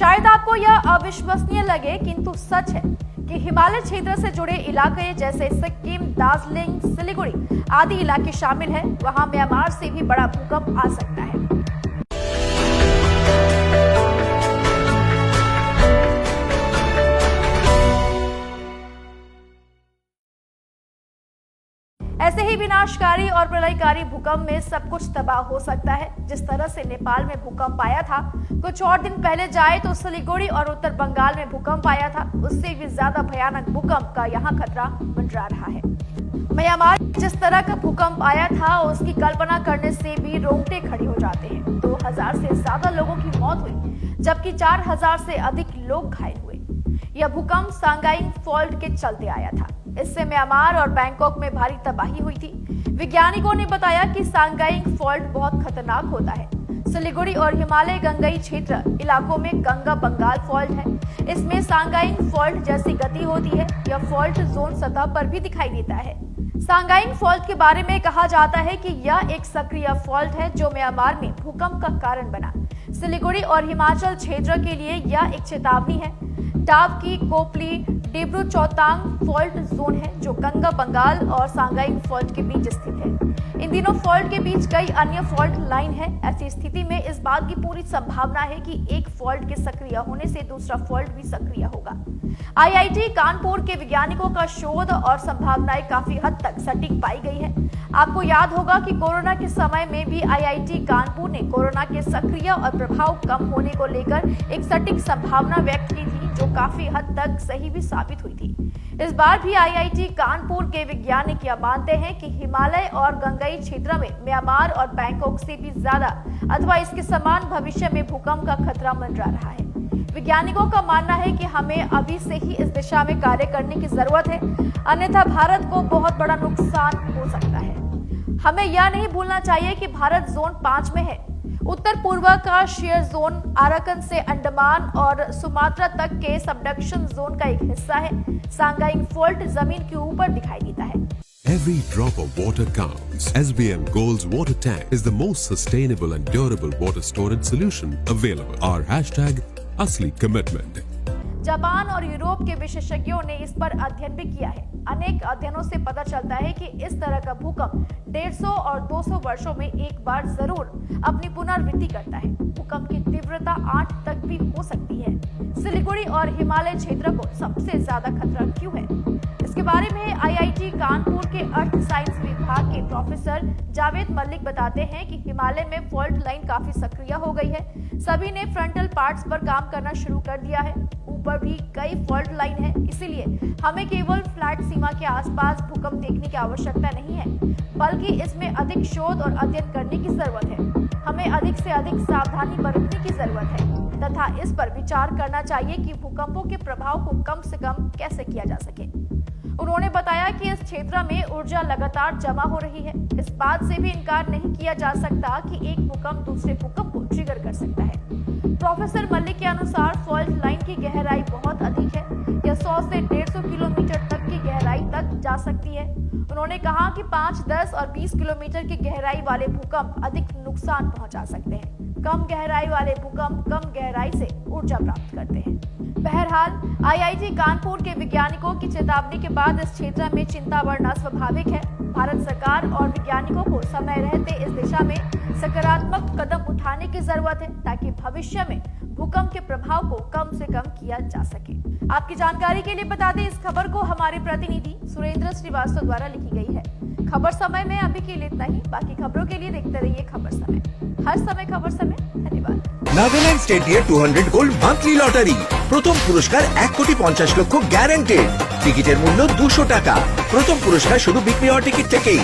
शायद आपको यह अविश्वसनीय लगे, किंतु सच है कि हिमालय क्षेत्र से जुड़े इलाके जैसे सिक्किम, दार्जिलिंग, सिलीगुड़ी आदि इलाके शामिल हैं। वहां म्यांमार से भी बड़ा भूकंप आ सकता है। ऐसे ही विनाशकारी और प्रलयकारी भूकंप में सब कुछ तबाह हो सकता है। जिस तरह से नेपाल में भूकंप आया था, कुछ और दिन पहले जाए तो सिलीगुड़ी और उत्तर बंगाल में भूकंप आया था, उससे भी ज्यादा भयानक भूकंप का यहाँ खतरा मंडरा रहा है। म्यांमार जिस तरह का भूकंप आया था, उसकी कल्पना करने से भी रोंगटे खड़े हो जाते हैं। 2000 से ज्यादा लोगों की मौत हुई, जबकि 4000 से अधिक लोग घायल हुए। यह भूकंप सांगाई फॉल्ट के चलते आया था। इससे म्यांमार और बैंकॉक में भारी तबाही हुई थी। वैज्ञानिकों ने बताया कि सांगाई फॉल्ट बहुत खतरनाक होता है। सिलीगुड़ी और हिमालय गंगई क्षेत्र इलाकों में गंगा बंगाल फॉल्ट है। इसमें सांगाई फॉल्ट जैसी गति होती है। यह फॉल्ट जोन सतह पर भी दिखाई देता है। सांगाई फॉल्ट के बारे में कहा जाता है कि यह एक सक्रिय फॉल्ट है जो म्यांमार में भूकंप का कारण बना। सिलीगुड़ी और हिमाचल क्षेत्र के लिए यह एक चेतावनी है। टावकी, कोपली, डिब्रू चौतांग फॉल्ट जोन है जो गंगा बंगाल और सांगाई फॉल्ट के बीच स्थित है। इन दिनों फॉल्ट के बीच कई अन्य फॉल्ट लाइन है। ऐसी स्थिति में इस बात की पूरी संभावना है कि एक फॉल्ट के सक्रिय होने से दूसरा फॉल्ट भी सक्रिय होगा। आईआईटी कानपुर के वैज्ञानिकों का शोध और संभावनाएं काफी हद तक सटीक पाई गई है। आपको याद होगा कि कोरोना के समय में भी आईआईटी कानपुर ने कोरोना के सक्रिय और प्रभाव कम होने को लेकर एक सटीक संभावना व्यक्त की थी, जो काफी हद तक सही भी साबित हुई थी। इस बार भी आईआईटी कानपुर के वैज्ञानिक यह मानते हैं कि हिमालय और गंगई क्षेत्र में म्यांमार और बैंकॉक से भी ज्यादा अथवा इसके समान भविष्य में भूकंप का खतरा मंडरा रहा है। वैज्ञानिकों का मानना है कि हमें अभी से ही इस दिशा में कार्य करने की जरूरत है, अन्यथा भारत को बहुत बड़ा नुकसान हो सकता है। हमें यह नहीं भूलना चाहिए कि भारत जोन 5 में है। उत्तर पूर्व का शेयर जोन अराकन से अंडमान और सुमात्रा तक के सबडक्शन जोन का एक हिस्सा है। सांगाई फॉल्ट जमीन के ऊपर दिखाई देता है। Every drop of water counts. SBM Gold's water tank is the most sustainable and durable water storage solution available. Our hashtag असली commitment. जापान और यूरोप के विशेषज्ञों ने इस पर अध्ययन भी किया है। अनेक अध्ययनों से पता चलता है कि इस तरह का भूकंप 150 और 200 वर्षों में एक बार जरूर अपनी पुनरावृत्ति करता है। भूकंप की तीव्रता 8 तक भी हो सकती है। सिलीगुड़ी और हिमालय क्षेत्र को सबसे ज्यादा खतरा क्यों है? इसके बारे में आईआईटी कानपुर के अर्थ साइंस विभाग के प्रोफेसर जावेद मलिक बताते हैं कि हिमालय में फॉल्ट लाइन काफी सक्रिय हो गई है। सभी ने फ्रंटल पार्ट्स पर काम करना शुरू कर दिया है। ऊपर भी कई फॉल्ट लाइन है, इसीलिए हमें केवल फ्लैट सीमा के आसपास भूकंप देखने की आवश्यकता नहीं है, बल्कि इसमें अधिक शोध और अध्ययन करने की जरूरत है। हमें अधिक से अधिक सावधानी बरतने की जरूरत है तथा इस पर विचार करना चाहिए कि भूकंपों के प्रभाव को कम से कम कैसे किया जा सके। उन्होंने बताया कि इस क्षेत्र में ऊर्जा लगातार जमा हो रही है। इस बात से भी इनकार नहीं किया जा सकता कि एक भूकंप दूसरे भूकंप को ट्रिगर कर सकता है। प्रोफेसर मलिक के अनुसार फॉल्ट लाइन की गहराई बहुत अधिक है। यह 100 से 150 किलोमीटर तक की गहराई तक जा सकती है। उन्होंने कहा कि 5, 10 और 20 किलोमीटर की गहराई वाले भूकंप अधिक नुकसान पहुंचा सकते हैं। कम गहराई वाले भूकंप कम गहराई से ऊर्जा प्राप्त करते हैं। बहरहाल आईआईटी कानपुर के वैज्ञानिकों की चेतावनी के बाद इस क्षेत्र में चिंता बढ़ना स्वाभाविक है। भारत सरकार और वैज्ञानिकों को समय रहते इस दिशा में सकारात्मक कदम उठाने की जरूरत है, ताकि भविष्य में भूकंप के प्रभाव को कम से कम किया जा सके। आपकी जानकारी के लिए बता दें, इस खबर को हमारे प्रतिनिधि सुरेंद्र श्रीवास्तव द्वारा लिखी गई है। खबर समय में अभी के लिए इतना ही। बाकी खबरों के लिए देखते रहिए खबर समय। हर समय खबर समय। धन्यवाद। নাগাল্যান্ড স্টেট দিয়ে 200 গোল্ড মান্থলি লটারি, প্রথম পুরস্কার 1,50,00,000 গ্যারান্টেড। টিকিটের মূল্য 200 টাকা। প্রথম পুরস্কার শুধু বিক্রি হওয়া টিকিট থেকেই।